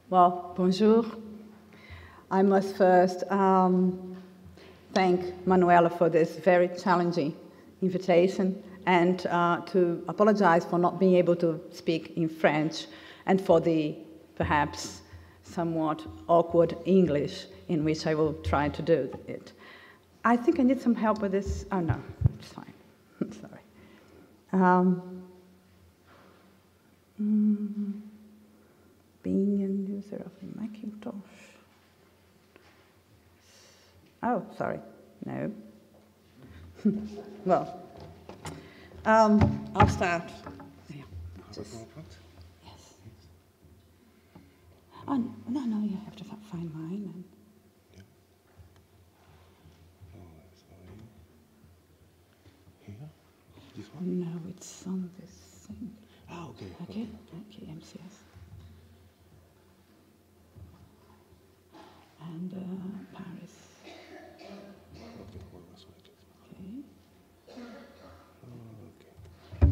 Well, bonjour. I must first thank Manuela for this very challenging invitation and to apologize for not being able to speak in French and for the perhaps somewhat awkward English in which I will try to do it. I think I need some help with this. Oh, no, it's fine. Sorry. Being a user of Macintosh. Oh, sorry. No. Well, I'll start. Yeah. Yes. Oh, no, you have to find mine. And... Yeah. Oh, sorry. Here? This one? No, it's on this thing. Ah, okay. Okay, MCS. And Paris. Okay.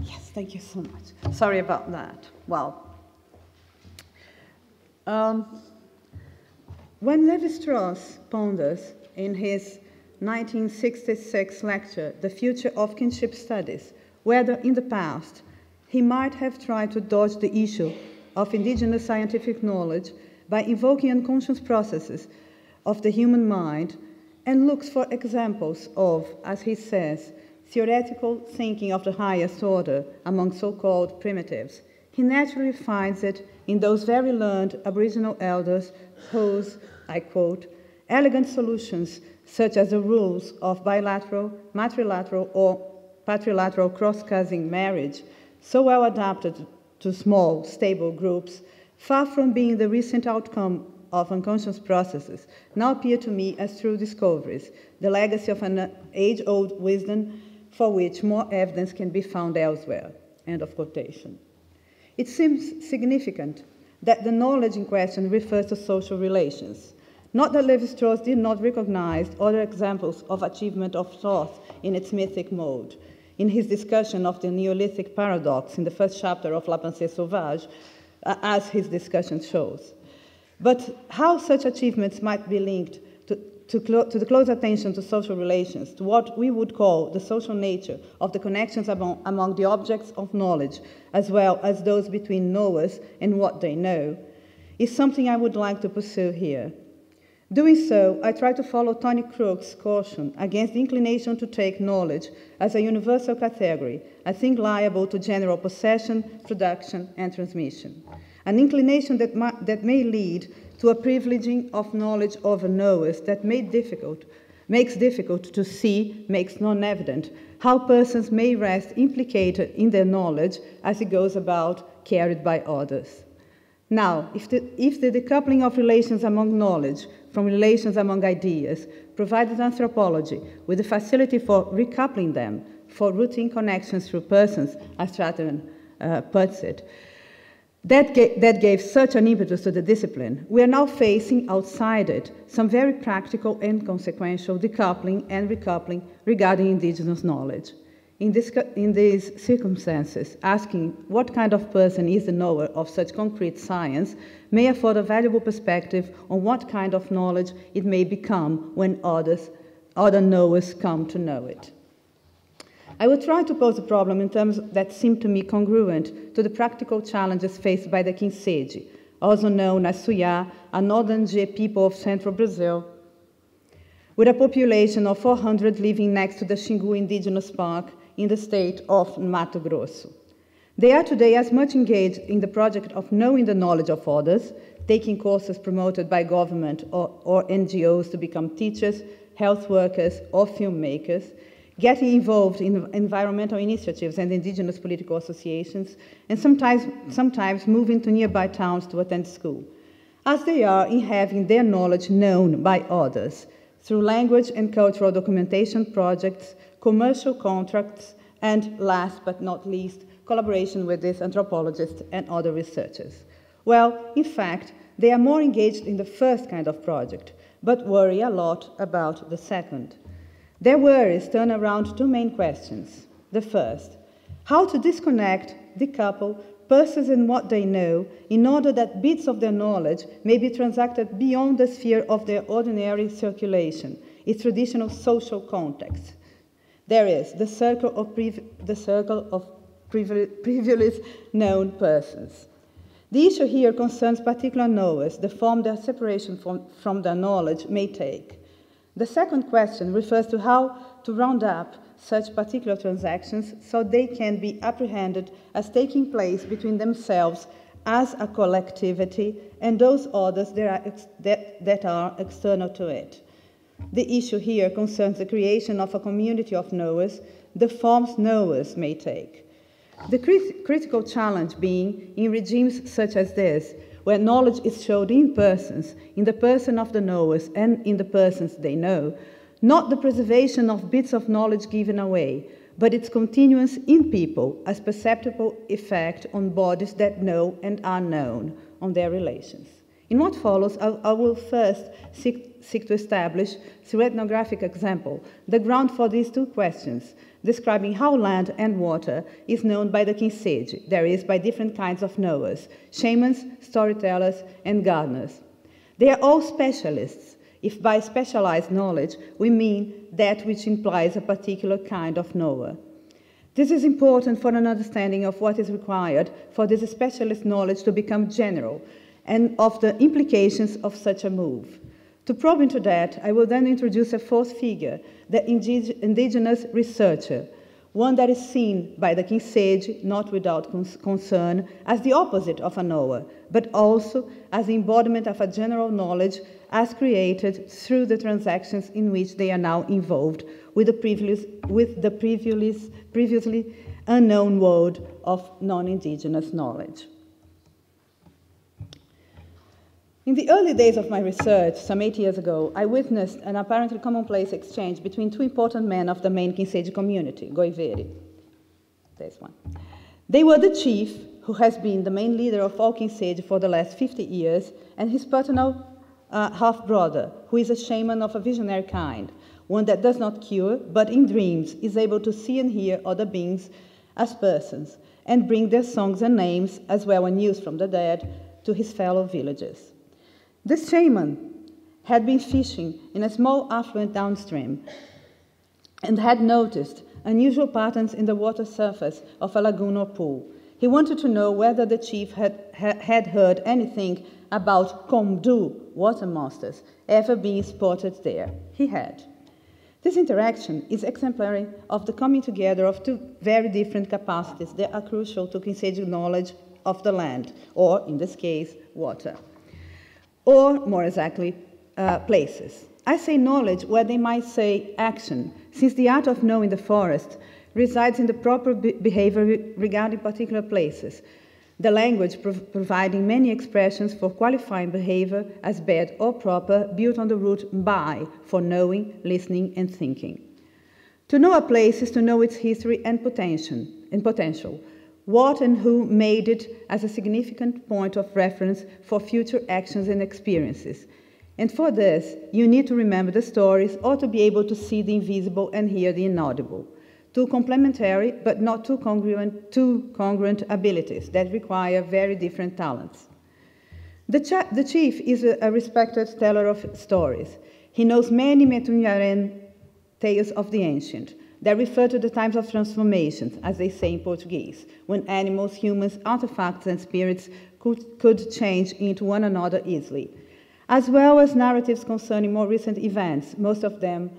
Yes, thank you so much. Sorry about that. Well, when Levi-Strauss ponders in his 1966 lecture, The Future of Kinship Studies, whether in the past he might have tried to dodge the issue of indigenous scientific knowledge by invoking unconscious processes of the human mind, and looks for examples of, as he says, theoretical thinking of the highest order among so-called primitives. He naturally finds it in those very learned Aboriginal elders whose, I quote, elegant solutions, such as the rules of bilateral, matrilateral, or patrilateral cross-cousin marriage, so well adapted to small, stable groups, far from being the recent outcome of unconscious processes, now appear to me as true discoveries, the legacy of an age-old wisdom for which more evidence can be found elsewhere. End of quotation. It seems significant that the knowledge in question refers to social relations. Not that Levi-Strauss did not recognize other examples of achievement of thought in its mythic mode. In his discussion of the Neolithic paradox in the first chapter of La Pensée Sauvage, as his discussion shows. But how such achievements might be linked to the close attention to social relations, to what we would call the social nature of the connections among the objects of knowledge, as well as those between knowers and what they know, is something I would like to pursue here. Doing so, I try to follow Tony Crook's caution against the inclination to take knowledge as a universal category, a thing liable to general possession, production, and transmission. An inclination that may lead to a privileging of knowledge over knowers that makes difficult to see, makes non-evident, how persons may rest implicated in their knowledge as it goes about carried by others. Now, if the decoupling of relations among knowledge from relations among ideas provided anthropology with the facility for recoupling them, for rooting connections through persons, as Stratton puts it, that gave such an impetus to the discipline. We are now facing outside it some very practical and consequential decoupling and recoupling regarding indigenous knowledge. In these circumstances, asking what kind of person is the knower of such concrete science may afford a valuable perspective on what kind of knowledge it may become when other knowers come to know it. I will try to pose a problem in terms that seem to me congruent to the practical challenges faced by the Kinseji, also known as Suya, a northern G people of central Brazil, with a population of 400 living next to the Xingu Indigenous Park in the state of Mato Grosso. They are today as much engaged in the project of knowing the knowledge of others, taking courses promoted by government or NGOs to become teachers, health workers, or filmmakers, getting involved in environmental initiatives and indigenous political associations, and sometimes moving to nearby towns to attend school, as they are in having their knowledge known by others through language and cultural documentation projects, commercial contracts, and last but not least, collaboration with these anthropologists and other researchers. Well, in fact, they are more engaged in the first kind of project, but worry a lot about the second. Their worries turn around two main questions. The first, how to disconnect, decouple, persons and what they know, in order that bits of their knowledge may be transacted beyond the sphere of their ordinary circulation, its traditional social context. There is the circle of previously known persons. The issue here concerns particular knowers, the form their separation from their knowledge may take. The second question refers to how to round up such particular transactions so they can be apprehended as taking place between themselves as a collectivity and those others that are external to it. The issue here concerns the creation of a community of knowers, the forms knowers may take. The critical challenge being in regimes such as this, where knowledge is showed in persons, in the person of the knowers and in the persons they know, not the preservation of bits of knowledge given away, but its continuance in people as perceptible effect on bodies that know and are known, on their relations. In what follows, I will first seek to establish, through ethnographic example, the ground for these two questions, describing how land and water is known by the Kinseji, that is, by different kinds of knowers, shamans, storytellers, and gardeners. They are all specialists, if by specialized knowledge we mean that which implies a particular kind of knower. This is important for an understanding of what is required for this specialist knowledge to become general, and of the implications of such a move. To probe into that, I will then introduce a fourth figure, the indigenous researcher, one that is seen by the Kinseji, not without concern, as the opposite of a knower, but also as the embodiment of a general knowledge as created through the transactions in which they are now involved with the previously unknown world of non-indigenous knowledge. In the early days of my research, some 8 years ago, I witnessed an apparently commonplace exchange between two important men of the main Kinseji community, Goiveri. There's one. They were the chief, who has been the main leader of all Kinseji for the last 50 years, and his paternal half-brother, who is a shaman of a visionary kind, one that does not cure, but in dreams is able to see and hear other beings as persons, and bring their songs and names, as well as news from the dead, to his fellow villagers. This shaman had been fishing in a small affluent downstream and had noticed unusual patterns in the water surface of a lagoon or pool. He wanted to know whether the chief had heard anything about Komdu, water monsters, ever being spotted there. He had. This interaction is exemplary of the coming together of two very different capacities that are crucial to Kinseji knowledge of the land, or, in this case, water. Or, more exactly, places. I say knowledge where they might say action, since the art of knowing the forest resides in the proper behavior regarding particular places, the language providing many expressions for qualifying behavior as bad or proper, built on the root by, for knowing, listening, and thinking. To know a place is to know its history and potential, what and who made it as a significant point of reference for future actions and experiences. And for this, you need to remember the stories or to be able to see the invisible and hear the inaudible. Two complementary but not too congruent abilities that require very different talents. The chief is a respected teller of stories. He knows many Metunharen tales of the ancient that refer to the times of transformations, as they say in Portuguese, when animals, humans, artifacts, and spirits could change into one another easily, as well as narratives concerning more recent events, most of them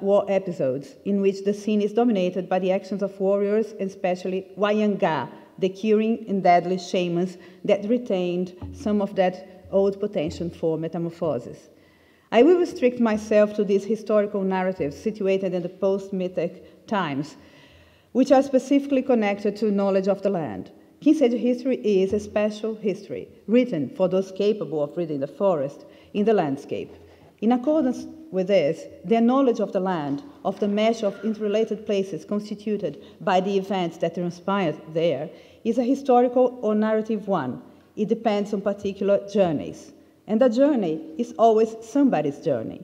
war episodes, in which the scene is dominated by the actions of warriors, and especially Wayanga, the curing and deadly shamans that retained some of that old potential for metamorphosis. I will restrict myself to these historical narratives situated in the post-mythic times, which are specifically connected to knowledge of the land. Kinseji history is a special history, written for those capable of reading the forest in the landscape. In accordance with this, their knowledge of the land, of the mesh of interrelated places constituted by the events that transpired there, is a historical or narrative one. It depends on particular journeys. And a journey is always somebody's journey.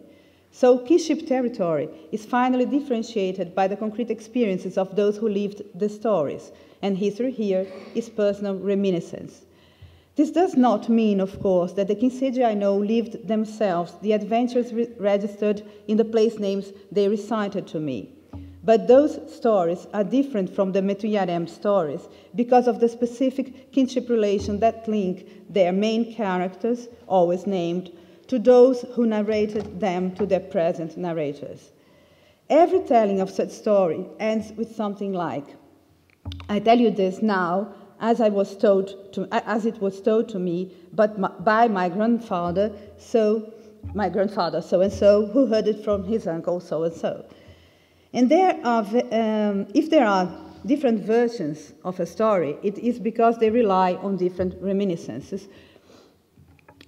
So kinship territory is finally differentiated by the concrete experiences of those who lived the stories, and history here is personal reminiscence. This does not mean, of course, that the Kinseji I know lived themselves the adventures registered in the place names they recited to me. But those stories are different from the Metuyarem stories because of the specific kinship relation that link their main characters, always named, to those who narrated them to their present narrators. Every telling of such story ends with something like, I tell you this now, as it was told to me, but by my grandfather so-and-so, who heard it from his uncle so-and-so. And if there are different versions of a story, it is because they rely on different reminiscences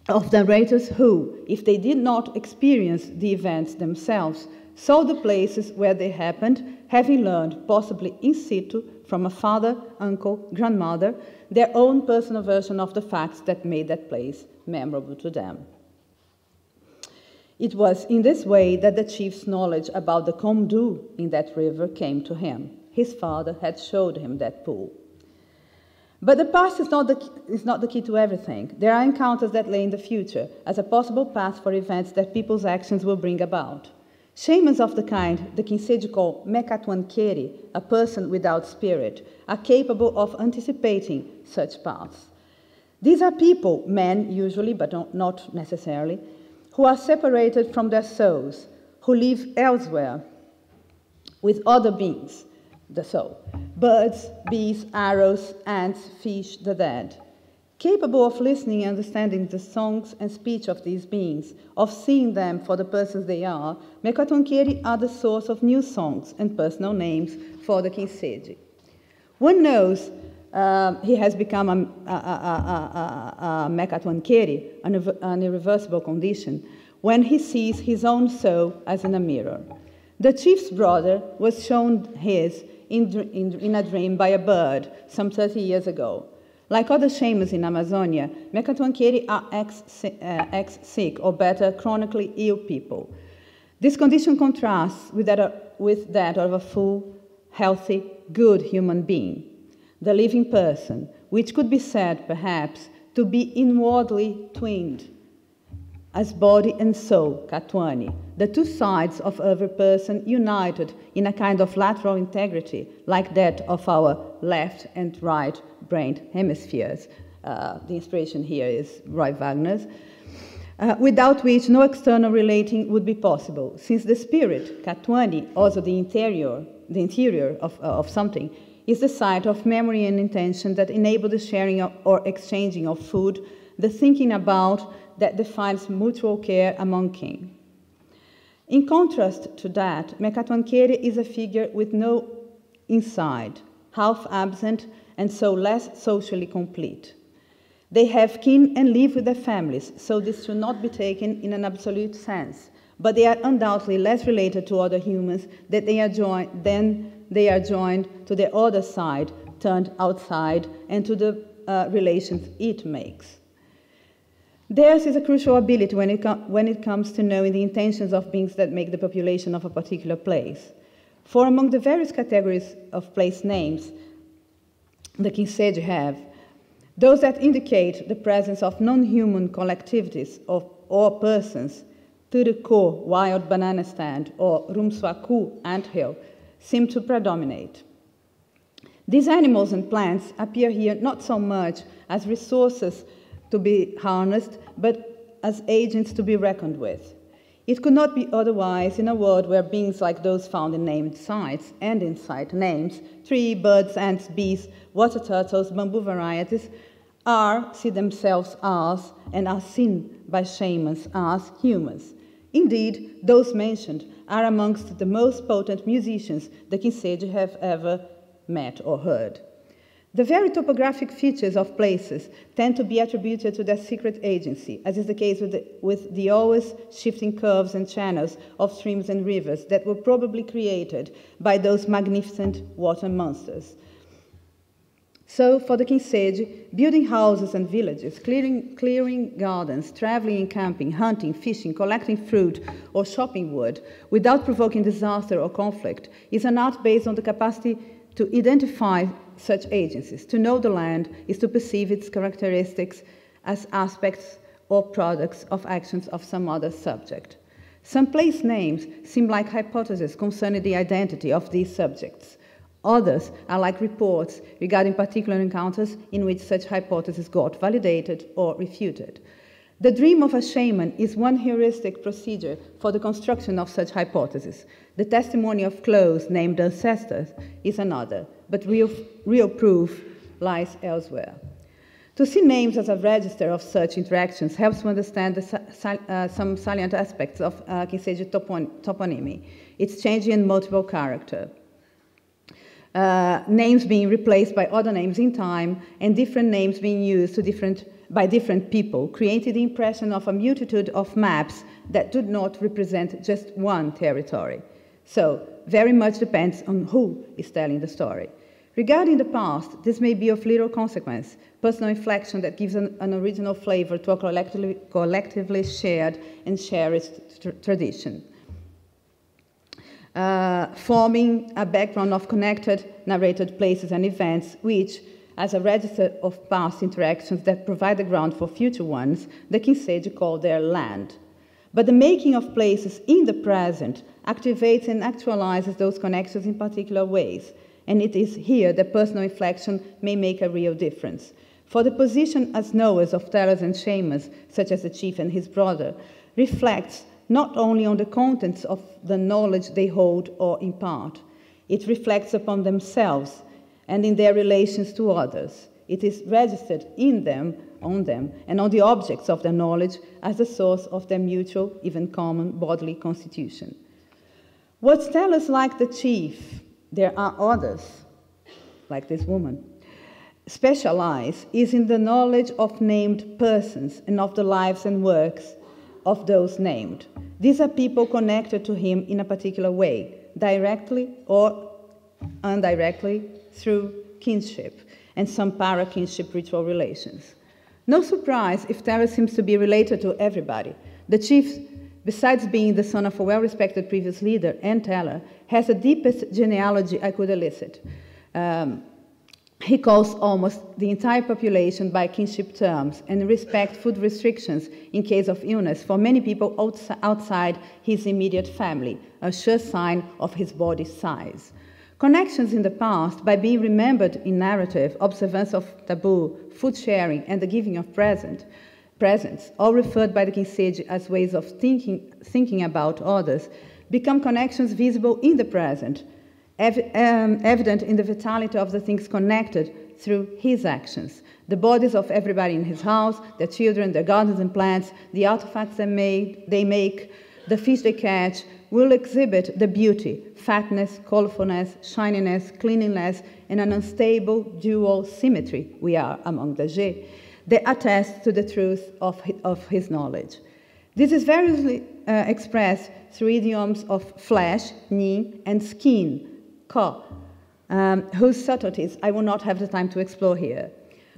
of narrators who, if they did not experience the events themselves, saw the places where they happened, having learned, possibly in situ, from a father, uncle, grandmother, their own personal version of the facts that made that place memorable to them. It was in this way that the chief's knowledge about the Komdu in that river came to him. His father had showed him that pool. But the past is not the key to everything. There are encounters that lay in the future as a possible path for events that people's actions will bring about. Shamans of the kind the Kinseji call Mekatuankeri, a person without spirit, are capable of anticipating such paths. These are people, men usually, but not necessarily, who are separated from their souls, who live elsewhere with other beings, the soul, birds, bees, arrows, ants, fish, the dead. Capable of listening and understanding the songs and speech of these beings, of seeing them for the persons they are, Mekatuankeri are the source of new songs and personal names for the Kinseji. One knows he has become a Mekatuankeri, an irreversible condition, when he sees his own soul as in a mirror. The chief's brother was shown his in a dream by a bird some 30 years ago. Like other shamans in Amazonia, Mekatuankeri are ex-sick, or better, chronically ill people. This condition contrasts with that of a full, healthy, good human being, the living person, which could be said, perhaps, to be inwardly twinned as body and soul, Katuani, the two sides of every person united in a kind of lateral integrity, like that of our left and right brain hemispheres. The inspiration here is Roy Wagner's, without which no external relating would be possible, since the spirit, Katuani, also the interior of something, is the site of memory and intention that enable the sharing or exchanging of food, the thinking about that defines mutual care among kin. In contrast to that, Mekatuankeri is a figure with no inside, half absent, and so less socially complete. They have kin and live with their families, so this should not be taken in an absolute sense, but they are undoubtedly less related to other humans than they are joined to their other side, turned outside, and to the relations it makes. Theirs is a crucial ability when it comes to knowing the intentions of beings that make the population of a particular place. For among the various categories of place names the Kinseji have, those that indicate the presence of non-human collectivities or persons, Turuko, wild banana stand, or Rumswaku, anthill, seem to predominate. These animals and plants appear here not so much as resources to be harnessed, but as agents to be reckoned with. It could not be otherwise in a world where beings like those found in named sites and in site names, tree, birds, ants, bees, water turtles, bamboo varieties, see themselves as, and are seen by shamans as humans. Indeed, those mentioned are amongst the most potent musicians the Kinseji have ever met or heard. The very topographic features of places tend to be attributed to their secret agency, as is the case with the always shifting curves and channels of streams and rivers that were probably created by those magnificent water monsters. So, for the Kinseji, building houses and villages, clearing gardens, traveling and camping, hunting, fishing, collecting fruit, or chopping wood, without provoking disaster or conflict, is an art based on the capacity to identify such agencies. To know the land is to perceive its characteristics as aspects or products of actions of some other subject. Some place names seem like hypotheses concerning the identity of these subjects. Others are like reports regarding particular encounters in which such hypotheses got validated or refuted. The dream of a shaman is one heuristic procedure for the construction of such hypotheses. The testimony of close named ancestors is another, but real proof lies elsewhere. To see names as a register of such interactions helps to understand some salient aspects of Kinseji toponymy, its changing and multiple character. Names being replaced by other names in time, and different names being used by different people, created the impression of a multitude of maps that do not represent just one territory. So, very much depends on who is telling the story. Regarding the past, this may be of little consequence, personal inflection that gives an original flavor to a collectively shared and cherished tradition. Forming a background of connected, narrated places and events, which, as a register of past interactions that provide the ground for future ones, the Kinseji call their land. But the making of places in the present activates and actualizes those connections in particular ways, and it is here that personal inflection may make a real difference. For the position as knowers of tellers and shamans, such as the chief and his brother, reflects not only on the contents of the knowledge they hold or impart, it reflects upon themselves and in their relations to others. It is registered in them, on them, and on the objects of their knowledge as the source of their mutual, even common, bodily constitution. What tellers like the chief, there are others, like this woman, specialize is in the knowledge of named persons and of the lives and works of those named. These are people connected to him in a particular way, directly or indirectly through kinship and some para-kinship ritual relations. No surprise if Tara seems to be related to everybody. The chief, besides being the son of a well-respected previous leader and teller, has the deepest genealogy I could elicit. He calls almost the entire population by kinship terms and respects food restrictions in case of illness for many people outside his immediate family, a sure sign of his body size. Connections in the past, by being remembered in narrative, observance of taboo, food sharing, and the giving of presents, all referred by the Kinseji as ways of thinking about others, become connections visible in the present, evident in the vitality of the things connected through his actions. The bodies of everybody in his house, their children, their gardens and plants, the artifacts they make, the fish they catch, will exhibit the beauty, fatness, colorfulness, shininess, cleanliness, and an unstable dual symmetry we are among the Ge. They attest to the truth of his knowledge. This is variously expressed through idioms of flesh, ni, and skin, ko, whose subtleties I will not have the time to explore here.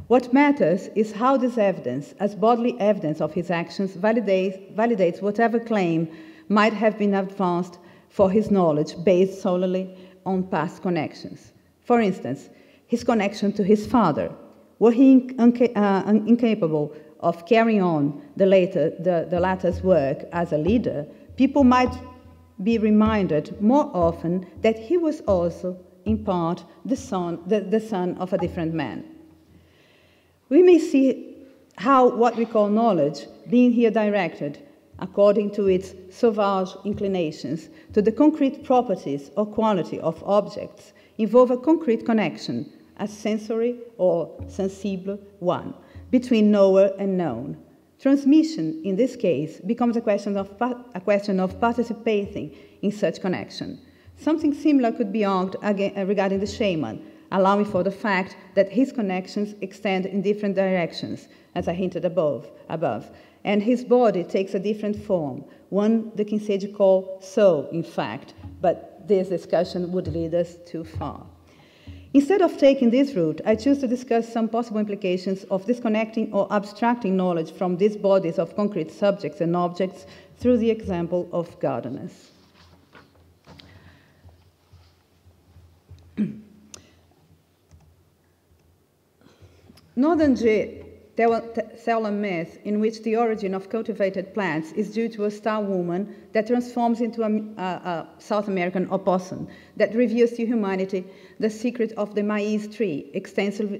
What matters is how this evidence, as bodily evidence of his actions, validates whatever claim might have been advanced for his knowledge based solely on past connections. For instance, his connection to his father. Were he incapable of carrying on the latter's work as a leader, people might be reminded more often that he was also, in part, the son of a different man. We may see how what we call knowledge, being here directed, according to its sauvage inclinations, to the concrete properties or quality of objects, involve a concrete connection, a sensory or sensible one, between knower and known. Transmission, in this case, becomes a question of participating in such connection. Something similar could be argued regarding the shaman, allowing for the fact that his connections extend in different directions, as I hinted above, and his body takes a different form, one the Kinseji call soul, in fact, but this discussion would lead us too far. Instead of taking this route, I choose to discuss some possible implications of disconnecting or abstracting knowledge from these bodies of concrete subjects and objects through the example of gardeners. Northern G tell a myth in which the origin of cultivated plants is due to a star woman that transforms into a South American opossum that reveals to humanity the secret of the maize tree, extensively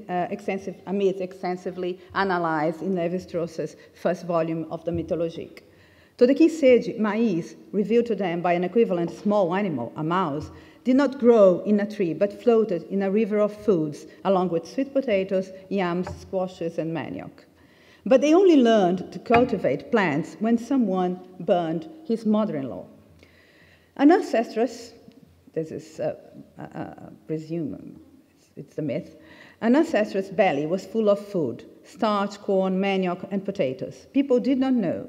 analyzed in Lévi-Strauss's first volume of the Mythologique. To the Kinsege, maize, revealed to them by an equivalent small animal, a mouse, did not grow in a tree, but floated in a river of foods, along with sweet potatoes, yams, squashes, and manioc. But they only learned to cultivate plants when someone burned his mother-in-law. An ancestress, this is presumed, it's the myth, an ancestress belly was full of food, starch, corn, manioc, and potatoes. People did not know.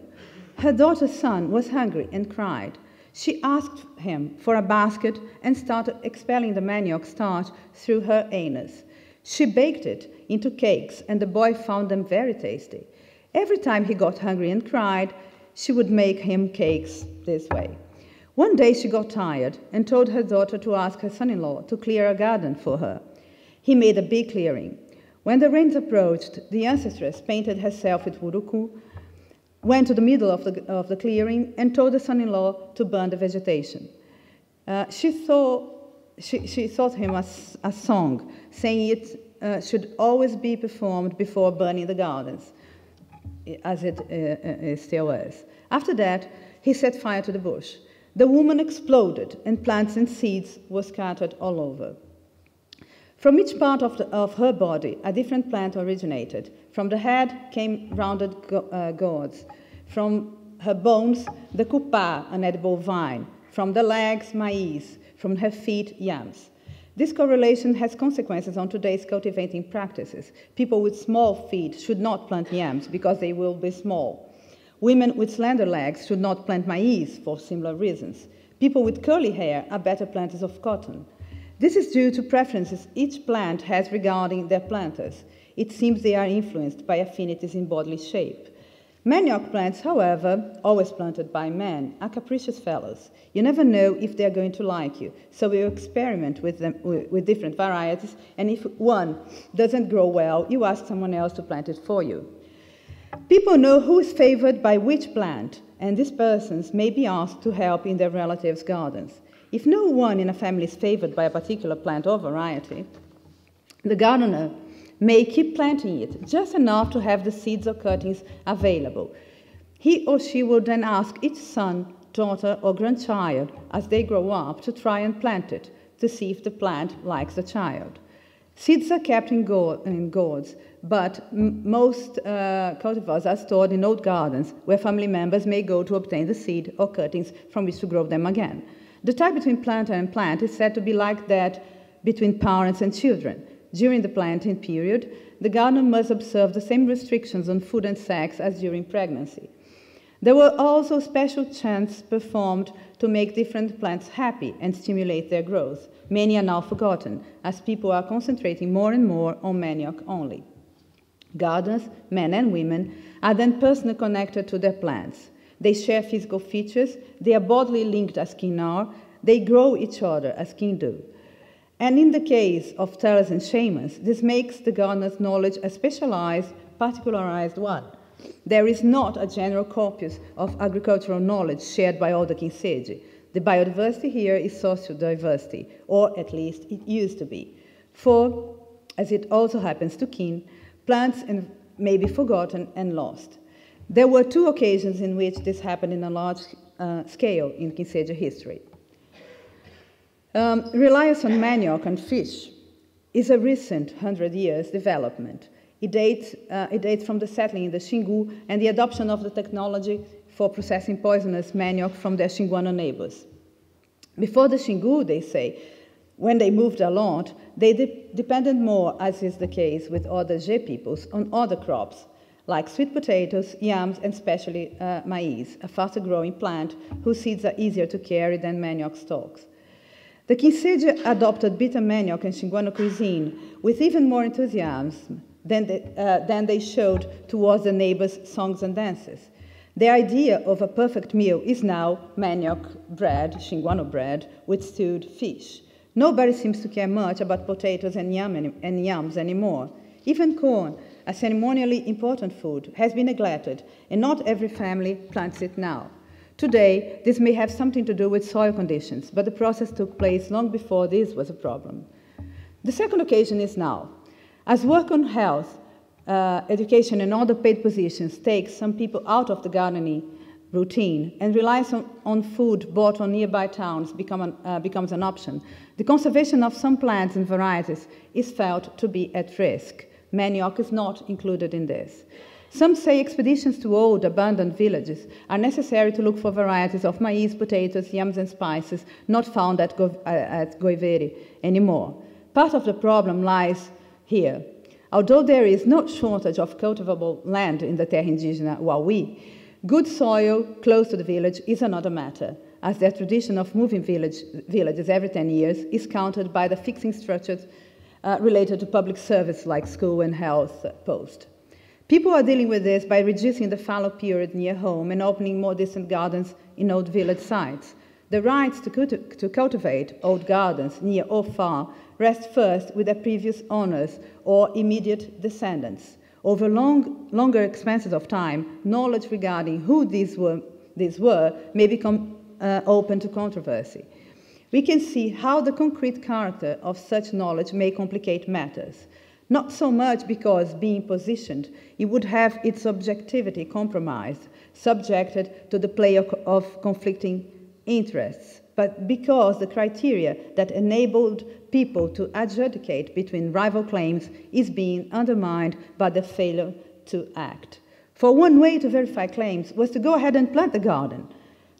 Her daughter's son was hungry and cried. She asked him for a basket and started expelling the manioc starch through her anus. She baked it into cakes, and the boy found them very tasty. Every time he got hungry and cried, she would make him cakes this way. One day she got tired and told her daughter to ask her son-in-law to clear a garden for her. He made a big clearing. When the rains approached, the ancestress painted herself with urucu, went to the middle of the clearing and told the son-in-law to burn the vegetation. She taught him a song, saying it should always be performed before burning the gardens, as it still is. After that, he set fire to the bush. The woman exploded, and plants and seeds were scattered all over. From each part of her body, a different plant originated. From the head came rounded gourds. From her bones, the cupá, an edible vine. From the legs, maize. From her feet, yams. This correlation has consequences on today's cultivating practices. People with small feet should not plant yams because they will be small. Women with slender legs should not plant maize for similar reasons. People with curly hair are better planters of cotton. This is due to preferences each plant has regarding their planters. It seems they are influenced by affinities in bodily shape. Manioc plants, however, always planted by men, are capricious fellows. You never know if they are going to like you, so you experiment with them with different varieties, and if one doesn't grow well, you ask someone else to plant it for you. People know who is favored by which plant, and these persons may be asked to help in their relatives' gardens. If no one in a family is favored by a particular plant or variety, the gardener may keep planting it, just enough to have the seeds or cuttings available. He or she will then ask each son, daughter, or grandchild, as they grow up, to try and plant it, to see if the plant likes the child. Seeds are kept in gourds, but most cultivars are stored in old gardens, where family members may go to obtain the seed or cuttings from which to grow them again. The tie between planter and plant is said to be like that between parents and children. During the planting period, the gardener must observe the same restrictions on food and sex as during pregnancy. There were also special chants performed to make different plants happy and stimulate their growth. Many are now forgotten, as people are concentrating more and more on manioc only. Gardeners, men and women, are then personally connected to their plants. They share physical features, they are bodily linked as kin are, they grow each other as kin do. And in the case of tellers and shamans, this makes the gardener's knowledge a specialized, particularized one. There is not a general corpus of agricultural knowledge shared by all the Kinsege. The biodiversity here is social diversity, or at least it used to be. For, as it also happens to kin, plants may be forgotten and lost. There were 2 occasions in which this happened in a large scale in Kinsege history. Reliance on manioc and fish is a recent 100 years development. It dates from the settling in the Xingu and the adoption of the technology for processing poisonous manioc from their Xinguano neighbors. Before the Xingu, they say, when they moved a lot, they depended more, as is the case with other Ge peoples, on other crops, like sweet potatoes, yams, and especially maize, a faster-growing plant whose seeds are easier to carry than manioc stalks. The Kinsege adopted bitter manioc and Xinguano cuisine with even more enthusiasm than they showed towards the neighbors' songs and dances. Their idea of a perfect meal is now manioc bread, Xinguano bread, with stewed fish. Nobody seems to care much about potatoes and yams anymore. Even corn, a ceremonially important food, has been neglected, and not every family plants it now. Today, this may have something to do with soil conditions, but the process took place long before this was a problem. The second occasion is now. As work on health, education, and other paid positions takes some people out of the gardening routine and relies on food bought on nearby towns becomes an option, the conservation of some plants and varieties is felt to be at risk. Manioc is not included in this. Some say expeditions to old, abandoned villages are necessary to look for varieties of maize, potatoes, yams, and spices not found at Goiveri anymore. Part of the problem lies here. Although there is no shortage of cultivable land in the Terra Indígena Wauí, good soil close to the village is another matter, as their tradition of moving villages every 10 years is countered by the fixing structures related to public service like school and health post. People are dealing with this by reducing the fallow period near home and opening more distant gardens in old village sites. The rights to cultivate old gardens near or far rest first with their previous owners or immediate descendants. Over longer expanses of time, knowledge regarding who these were may become open to controversy. We can see how the concrete character of such knowledge may complicate matters. Not so much because, being positioned, it would have its objectivity compromised, subjected to the play of conflicting interests, but because the criteria that enabled people to adjudicate between rival claims is being undermined by the failure to act. For one way to verify claims was to go ahead and plant the garden.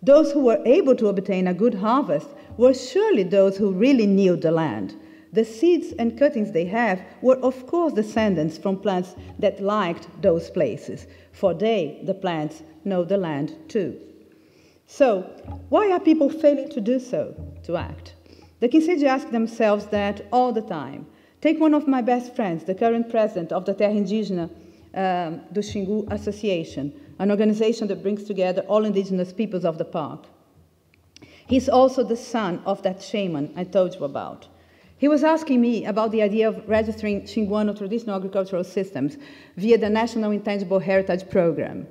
Those who were able to obtain a good harvest were surely those who really knew the land. The seeds and cuttings they have were, of course, descendants from plants that liked those places, for they, the plants, know the land too. So, why are people failing to do so, to act? The Kinseji ask themselves that all the time. Take one of my best friends, the current president of the Terra Indígena do Xingu Association, an organization that brings together all indigenous peoples of the park. He's also the son of that shaman I told you about. He was asking me about the idea of registering Xinguano traditional agricultural systems via the National Intangible Heritage Program.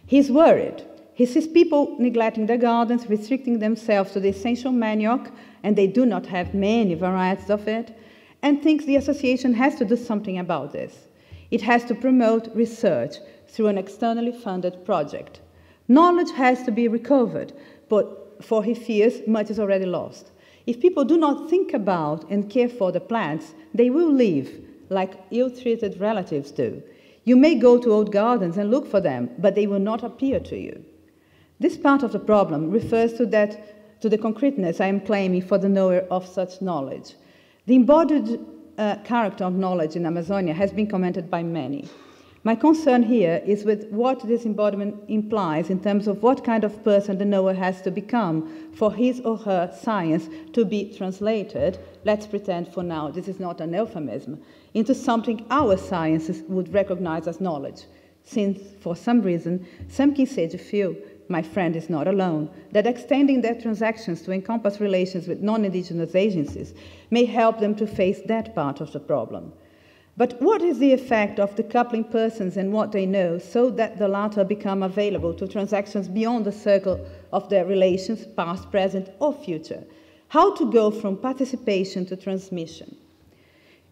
He's worried. He sees people neglecting their gardens, restricting themselves to the essential manioc, and they do not have many varieties of it, and thinks the association has to do something about this. It has to promote research through an externally funded project. Knowledge has to be recovered, but for he fears much is already lost. If people do not think about and care for the plants, they will leave, like ill-treated relatives do. You may go to old gardens and look for them, but they will not appear to you. This part of the problem refers to the concreteness I am claiming for the knower of such knowledge. The embodied character of knowledge in Amazonia has been commented by many. My concern here is with what this embodiment implies in terms of what kind of person the knower has to become for his or her science to be translated, let's pretend for now this is not an euphemism, into something our sciences would recognize as knowledge, since for some reason some Kinseji feel, my friend is not alone, that extending their transactions to encompass relations with non-indigenous agencies may help them to face that part of the problem. But what is the effect of decoupling persons and what they know so that the latter become available to transactions beyond the circle of their relations, past, present, or future? How to go from participation to transmission?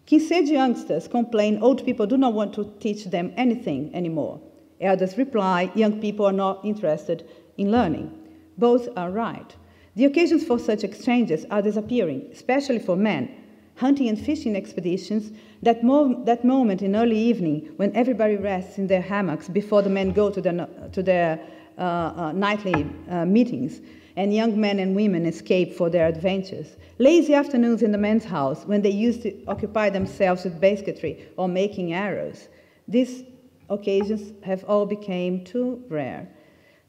Kinseji youngsters complain old people do not want to teach them anything anymore. Elders reply, young people are not interested in learning. Both are right. The occasions for such exchanges are disappearing, especially for men. Hunting and fishing expeditions, that moment in early evening when everybody rests in their hammocks before the men go to their nightly meetings, and young men and women escape for their adventures. Lazy afternoons in the men's house when they used to occupy themselves with basketry or making arrows. These occasions have all become too rare.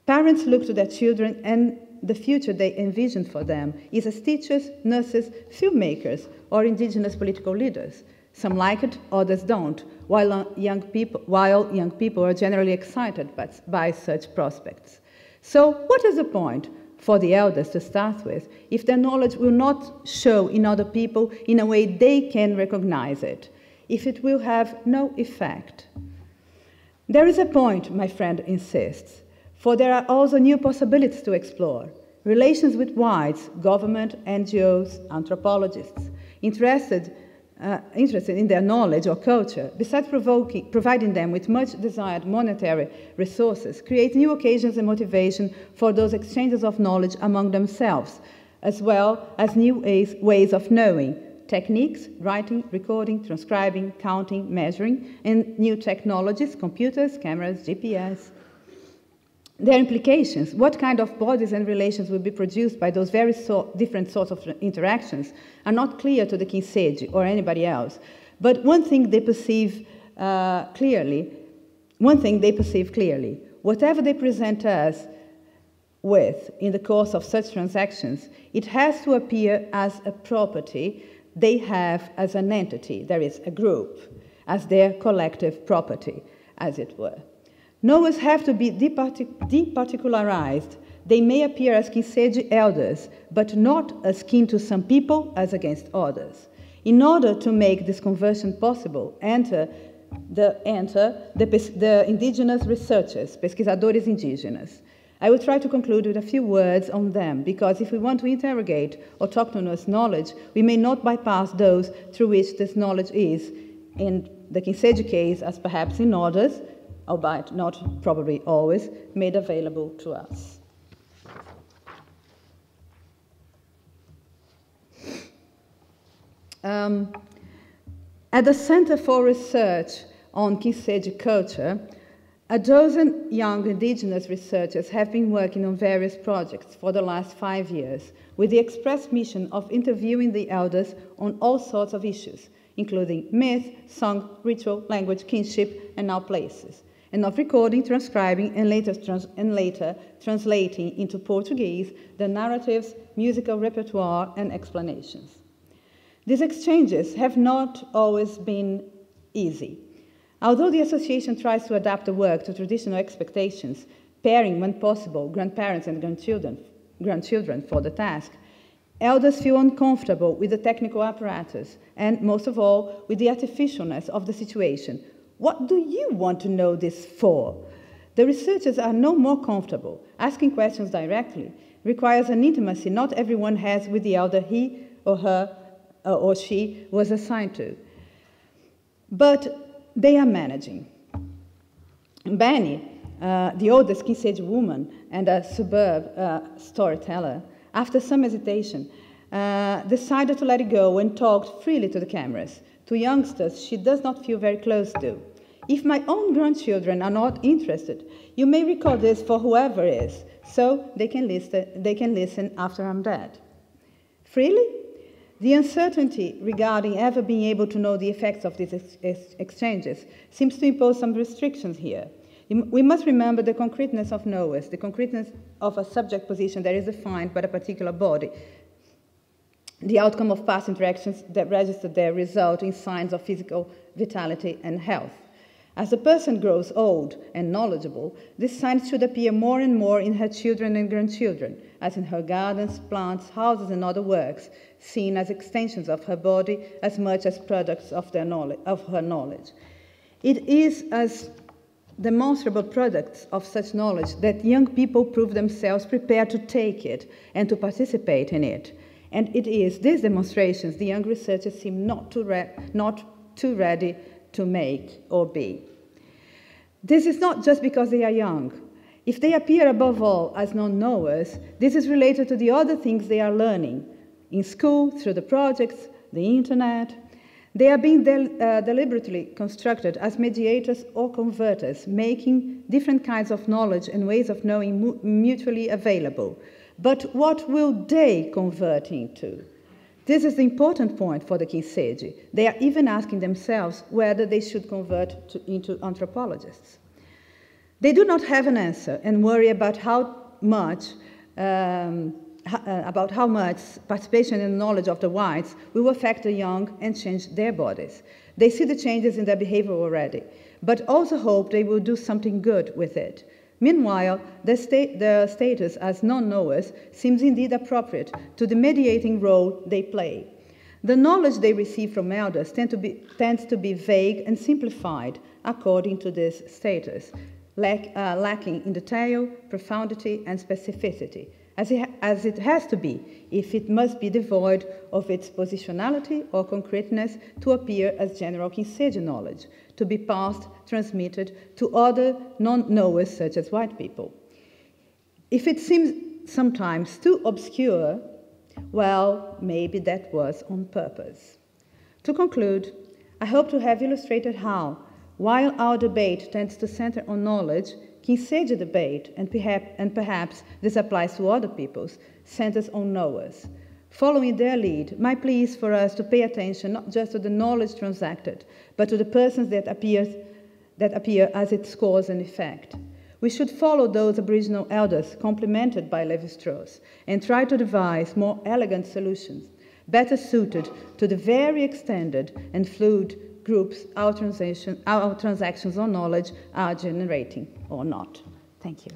Parents look to their children, and the future they envision for them is as teachers, nurses, filmmakers, or indigenous political leaders. Some like it, others don't, while young people are generally excited by such prospects. So what is the point for the elders to start with if their knowledge will not show in other people in a way they can recognize it? if it will have no effect. There is a point, my friend insists, for there are also new possibilities to explore. Relations with whites, government, NGOs, anthropologists, interested in their knowledge or culture, besides providing them with much desired monetary resources, create new occasions and motivation for those exchanges of knowledge among themselves, as well as new ways of knowing, techniques, writing, recording, transcribing, counting, measuring, and new technologies, computers, cameras, GPS. Their implications, what kind of bodies and relations will be produced by those very different sorts of interactions, are not clear to the Kinseji or anybody else. But one thing they perceive clearly, whatever they present us with in the course of such transactions, it has to appear as a property they have as an entity, there is a group, as their collective property, as it were. Knowers have to be departicularized. They may appear as Kinseji elders, but not as kin to some people as against others. In order to make this conversion possible, enter the indigenous researchers, pesquisadores indígenas. I will try to conclude with a few words on them, because if we want to interrogate autochthonous knowledge, we may not bypass those through which this knowledge is, in the Kinseji case, as perhaps in others, albeit not probably always, made available to us. At the Center for Research on Kinseji Culture, a dozen young indigenous researchers have been working on various projects for the last 5 years, with the express mission of interviewing the elders on all sorts of issues, including myth, song, ritual, language, kinship, and now places, and of recording, transcribing, and later translating into Portuguese the narratives, musical repertoire, and explanations. These exchanges have not always been easy. Although the association tries to adapt the work to traditional expectations, pairing, when possible, grandparents and grandchildren for the task, elders feel uncomfortable with the technical apparatus and, most of all, with the artificialness of the situation. What do you want to know this for? The researchers are no more comfortable. Asking questions directly requires an intimacy not everyone has with the elder he or her or she was assigned to. But they are managing. Bani, the oldest Kinseji woman and a suburb storyteller, after some hesitation, decided to let it go and talked freely to the cameras, to youngsters she does not feel very close to. If my own grandchildren are not interested, you may record this for whoever is, so they can listen after I'm dead. Freely? The uncertainty regarding ever being able to know the effects of these exchanges seems to impose some restrictions here. We must remember the concreteness of knowers, the concreteness of a subject position that is defined by a particular body, the outcome of past interactions that register their result in signs of physical vitality and health. As a person grows old and knowledgeable, these signs should appear more and more in her children and grandchildren, as in her gardens, plants, houses, and other works, seen as extensions of her body as much as products of her knowledge. It is as demonstrable products of such knowledge that young people prove themselves prepared to take it and to participate in it. And it is these demonstrations the young researchers seem not too ready to make or be. This is not just because they are young. If they appear above all as non-knowers, this is related to the other things they are learning in school, through the projects, the internet. They are being deliberately constructed as mediators or converters, making different kinds of knowledge and ways of knowing mutually available. But what will they convert into? This is the important point for the Kinseji. They are even asking themselves whether they should convert into anthropologists. They do not have an answer and worry about how much participation in the knowledge of the whites will affect the young and change their bodies. They see the changes in their behavior already, but also hope they will do something good with it. Meanwhile, their status as non-knowers seems indeed appropriate to the mediating role they play. The knowledge they receive from elders tends to be vague and simplified according to this status, lacking in detail, profundity, and specificity, as it has to be if it must be devoid of its positionality or concreteness to appear as general Kinsegya knowledge, to be passed, transmitted to other non-knowers such as white people. If it seems sometimes too obscure, well, maybe that was on purpose. To conclude, I hope to have illustrated how, while our debate tends to center on knowledge, Kinsegya debate, and perhaps this applies to other peoples, centers on knowers. Following their lead, my plea is for us to pay attention not just to the knowledge transacted, but to the persons that appear as its cause and effect. We should follow those Aboriginal elders complimented by Levi-Strauss and try to devise more elegant solutions, better suited to the very extended and fluid groups our transactions on knowledge are generating or not. Thank you.